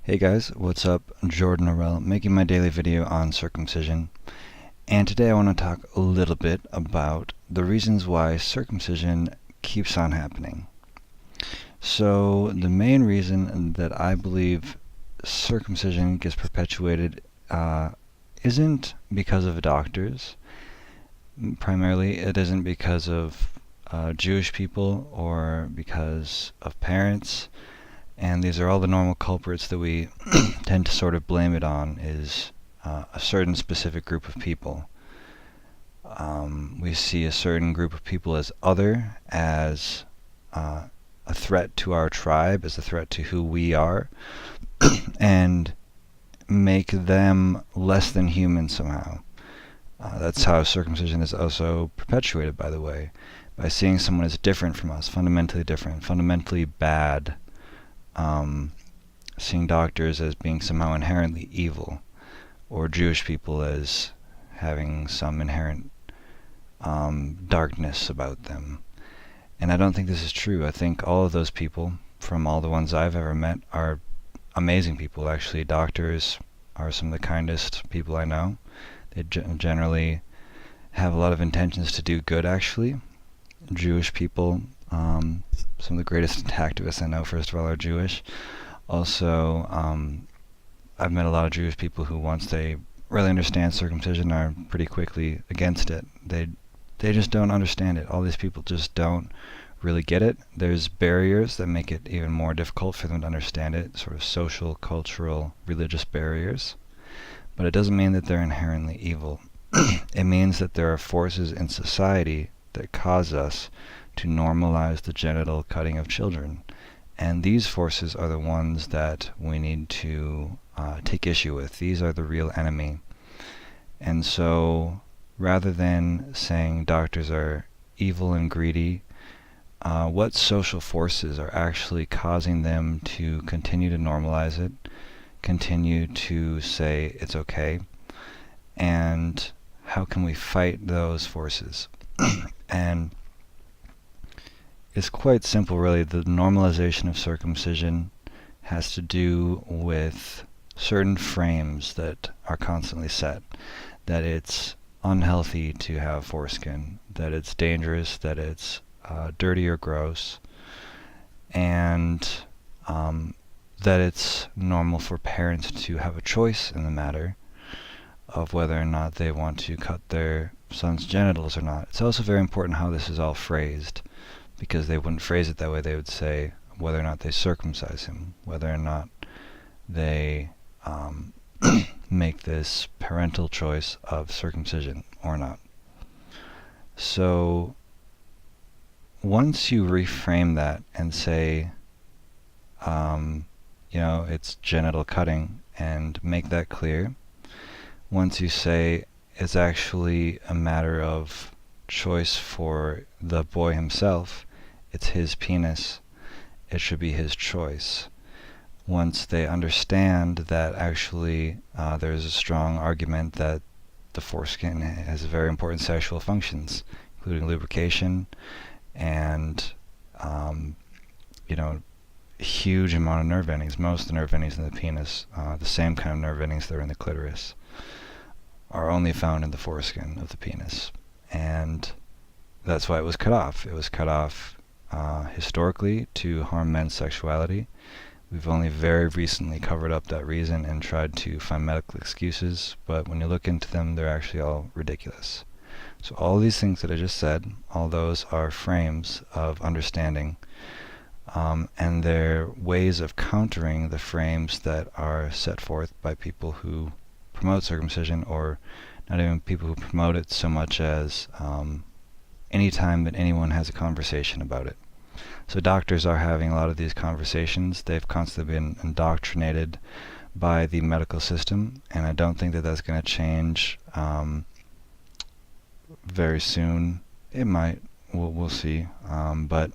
Hey guys, what's up? Jordan Orell, making my daily video on circumcision. And today I want to talk a little bit about the reasons why circumcision keeps on happening. So the main reason that I believe circumcision gets perpetuated isn't because of doctors. Primarily, it isn't because of Jewish people or because of parents. And these are all the normal culprits that we tend to sort of blame it on, is a certain specific group of people. We see a certain group of people as other, as a threat to our tribe, as a threat to who we are, and make them less than human somehow. That's how circumcision is also perpetuated, by the way, by seeing someone as different from us, fundamentally different, fundamentally bad. Seeing doctors as being somehow inherently evil, or Jewish people as having some inherent darkness about them. And I don't think this is true. I think all of those people, from all the ones I've ever met, are amazing people. Actually, doctors are some of the kindest people I know. They generally have a lot of intentions to do good, actually. Jewish people, some of the greatest activists I know, first of all, are Jewish. Also, I've met a lot of Jewish people who, once they really understand circumcision, are pretty quickly against it. They just don't understand it. All these people just don't really get it. There's barriers that make it even more difficult for them to understand it, sort of social, cultural, religious barriers. But it doesn't mean that they're inherently evil. It means that there are forces in society that cause us to normalize the genital cutting of children. And these forces are the ones that we need to take issue with. These are the real enemy. And so, rather than saying doctors are evil and greedy, what social forces are actually causing them to continue to normalize it, continue to say it's okay, and how can we fight those forces? And it's quite simple, really. The normalization of circumcision has to do with certain frames that are constantly set. That it's unhealthy to have foreskin, that it's dangerous, that it's dirty or gross, and that it's normal for parents to have a choice in the matter of whether or not they want to cut their son's genitals or not. It's also very important how this is all phrased, because they wouldn't phrase it that way. They would say whether or not they circumcise him, whether or not they make this parental choice of circumcision or not. So once you reframe that and say, it's genital cutting, and make that clear, once you say it's actually a matter of choice for the boy himself, it's his penis, it should be his choice. Once they understand that actually there's a strong argument that the foreskin has very important sexual functions, including lubrication and huge amount of nerve endings. Most of the nerve endings in the penis, the same kind of nerve endings that are in the clitoris, are only found in the foreskin of the penis. And that's why it was cut off. It was cut off historically to harm men's sexuality. We've only very recently covered up that reason and tried to find medical excuses, but when you look into them, they're actually all ridiculous. So all these things that I just said, all those are frames of understanding, and they're ways of countering the frames that are set forth by people who promote circumcision, or not even people who promote it so much as any time that anyone has a conversation about it. So doctors are having a lot of these conversations. They've constantly been indoctrinated by the medical system, and I don't think that that's going to change very soon. It might. We'll see. But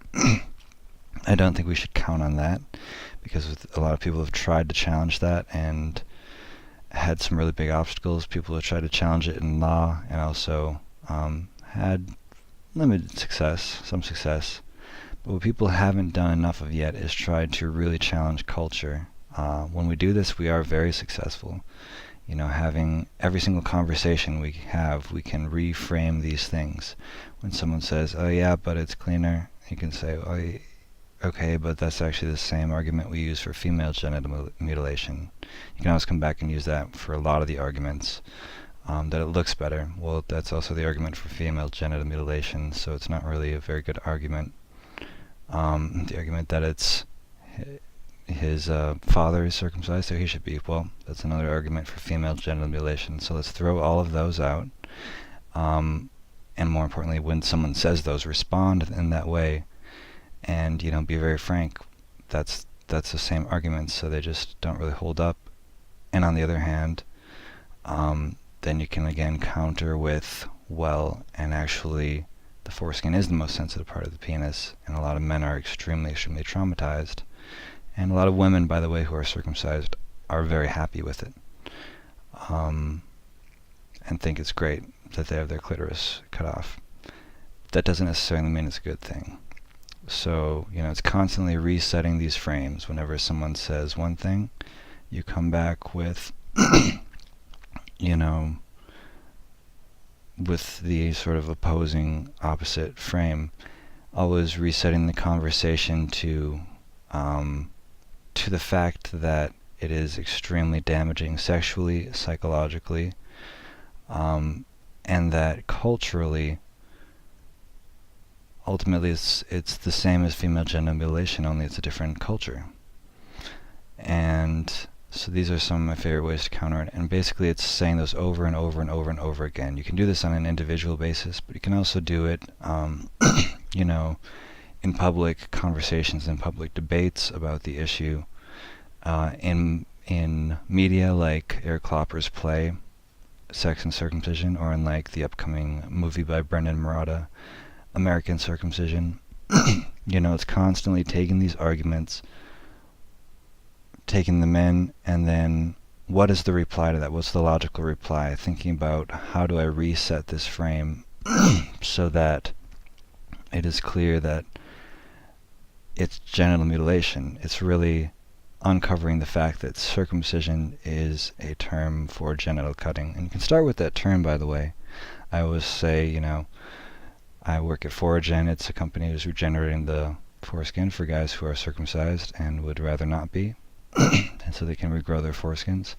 I don't think we should count on that, because a lot of people have tried to challenge that and had some really big obstacles. People have tried to challenge it in law, and also had limited success, some success. But what people haven't done enough of yet is tried to really challenge culture. When we do this, we are very successful. Having every single conversation we have, we can reframe these things. When someone says, "Oh yeah, but it's cleaner," you can say, "Oh, okay, but that's actually the same argument we use for female genital mutilation." You can always come back and use that for a lot of the arguments, that it looks better. Well, that's also the argument for female genital mutilation, so it's not really a very good argument. The argument that it's his father is circumcised, so he should be. Well, that's another argument for female genital mutilation. So let's throw all of those out. And more importantly, when someone says those, respond in that way, and be very frank. That's the same argument, so they just don't really hold up. And on the other hand, then you can again counter with, well, and actually the foreskin is the most sensitive part of the penis, and a lot of men are extremely traumatized. And a lot of women, by the way, who are circumcised are very happy with it, and think it's great that they have their clitoris cut off. That doesn't necessarily mean it's a good thing. So, it's constantly resetting these frames. Whenever someone says one thing, you come back with, with the sort of opposing, opposite frame, always resetting the conversation to the fact that it is extremely damaging sexually, psychologically, and that culturally, ultimately it's the same as female genital mutilation, only it's a different culture. And so these are some of my favorite ways to counter it. And basically it's saying those over and over and over and over again. You can do this on an individual basis, but you can also do it, in public conversations, in public debates about the issue, in media like Eric Klopper's play, Sex and Circumcision, or in like the upcoming movie by Brendan Marotta, American Circumcision. It's constantly taking these arguments, taking them in, and then what is the reply to that? What's the logical reply? Thinking about how do I reset this frame so that it is clear that it's genital mutilation. It's really uncovering the fact that circumcision is a term for genital cutting. And you can start with that term, by the way. I always say, I work at Foragen. It's a company who's regenerating the foreskin for guys who are circumcised and would rather not be, and so they can regrow their foreskins.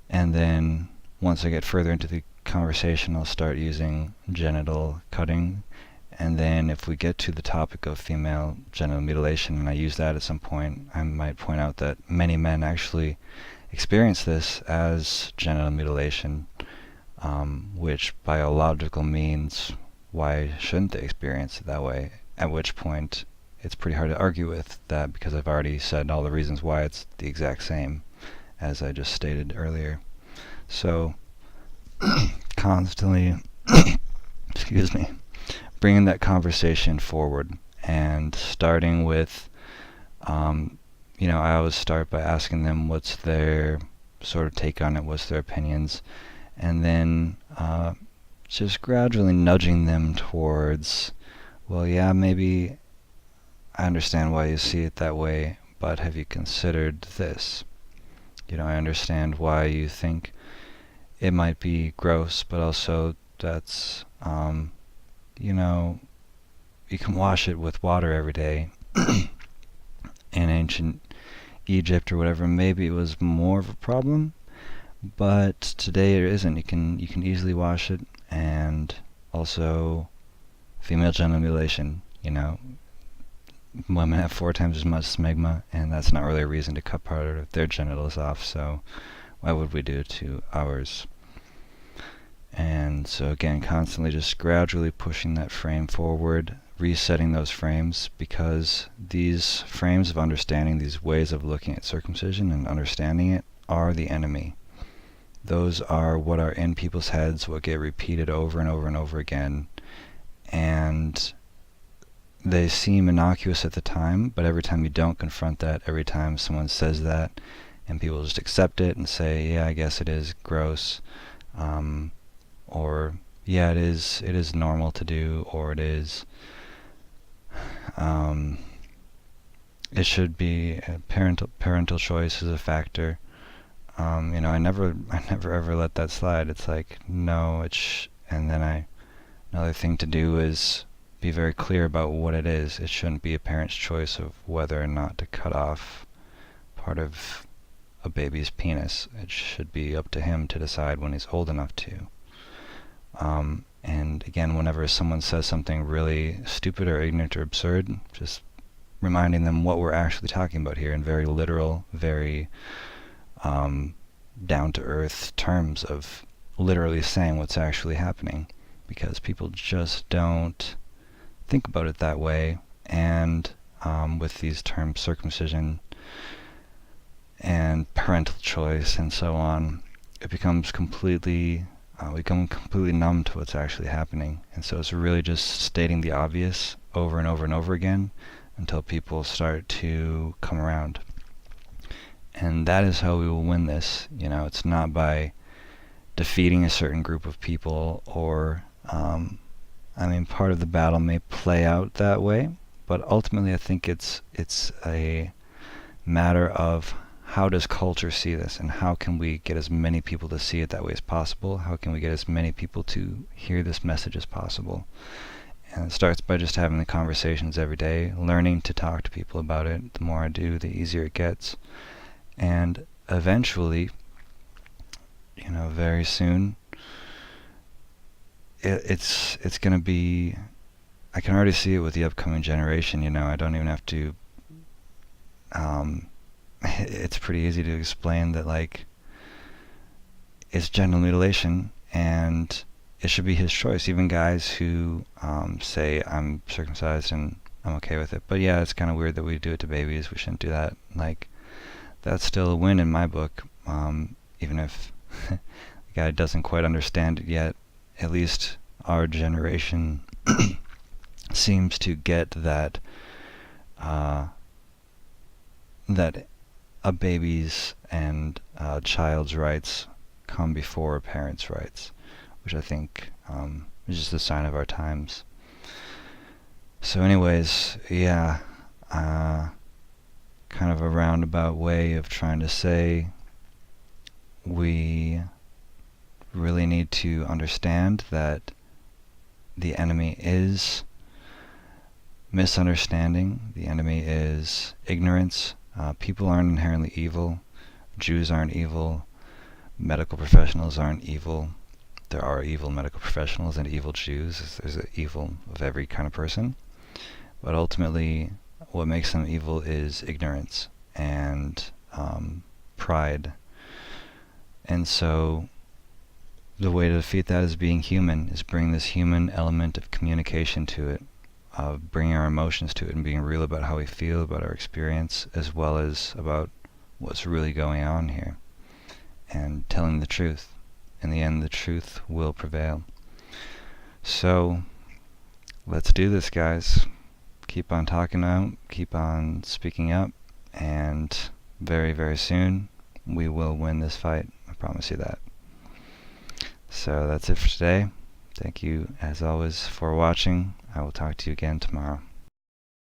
And then once I get further into the conversation, I'll start using genital cutting. And then if we get to the topic of female genital mutilation, and I use that at some point, I might point out that many men actually experience this as genital mutilation, which biological means, why shouldn't they experience it that way? At which point it's pretty hard to argue with that, because I've already said all the reasons why it's the exact same as I just stated earlier. So constantly excuse me, bringing that conversation forward, and starting with I always start by asking them what's their sort of take on it, what's their opinions, and then just gradually nudging them towards, well, yeah, maybe I understand why you see it that way, but have you considered this? I understand why you think it might be gross, but also that's, you can wash it with water every day. In ancient Egypt or whatever, maybe it was more of a problem, but today it isn't. You can easily wash it. And also, female genital mutilation, women have 4 times as much smegma, and that's not really a reason to cut part of their genitals off, so why would we do it to ours? And so again, constantly just gradually pushing that frame forward, resetting those frames, because these frames of understanding, these ways of looking at circumcision and understanding it, are the enemy. Those are what are in people's heads, what get repeated over and over and over again, and they seem innocuous at the time, but every time you don't confront that, every time someone says that, and people just accept it and say, yeah, I guess it is gross, or yeah, it is normal to do, or it is it should be parental choice is a factor. I never ever let that slide. It's like, no, and then another thing to do is be very clear about what it is. It shouldn't be a parent's choice of whether or not to cut off part of a baby's penis. It should be up to him to decide when he's old enough to. And again, whenever someone says something really stupid or ignorant or absurd, just reminding them what we're actually talking about here in very literal, very down-to-earth terms of literally saying what's actually happening, because people just don't think about it that way. And with these terms, circumcision and parental choice and so on, it becomes completely we become completely numb to what's actually happening. And so it's really just stating the obvious over and over and over again until people start to come around. And that is how we will win this. It's not by defeating a certain group of people or part of the battle may play out that way, but ultimately I think it's a matter of how does culture see this, and how can we get as many people to see it that way as possible? How can we get as many people to hear this message as possible? And it starts by just having the conversations every day, learning to talk to people about it. The more I do, the easier it gets. And eventually, very soon, it's going to be, I can already see it with the upcoming generation. I don't even have to, it's pretty easy to explain that, like, it's genital mutilation and it should be his choice. Even guys who say I'm circumcised and I'm okay with it, but yeah, it's kind of weird that we do it to babies. We shouldn't do that. Like, that's still a win in my book, even if the guy doesn't quite understand it yet. At least our generation seems to get that that a baby's and a child's rights come before a parent's rights, which I think is just a sign of our times. So anyways, yeah, kind of a roundabout way of trying to say we really need to understand that the enemy is misunderstanding. The enemy is ignorance. People aren't inherently evil. Jews aren't evil. Medical professionals aren't evil. There are evil medical professionals and evil Jews. There's an evil of every kind of person. But ultimately, what makes them evil is ignorance and pride. And so the way to defeat that is being human, is bring this human element of communication to it, of bringing our emotions to it and being real about how we feel, about our experience, as well as about what's really going on here, and telling the truth. In the end, the truth will prevail. So let's do this, guys. Keep on talking out, keep on speaking up, and very, very soon we will win this fight. I promise you that. So that's it for today. Thank you, as always, for watching. I will talk to you again tomorrow.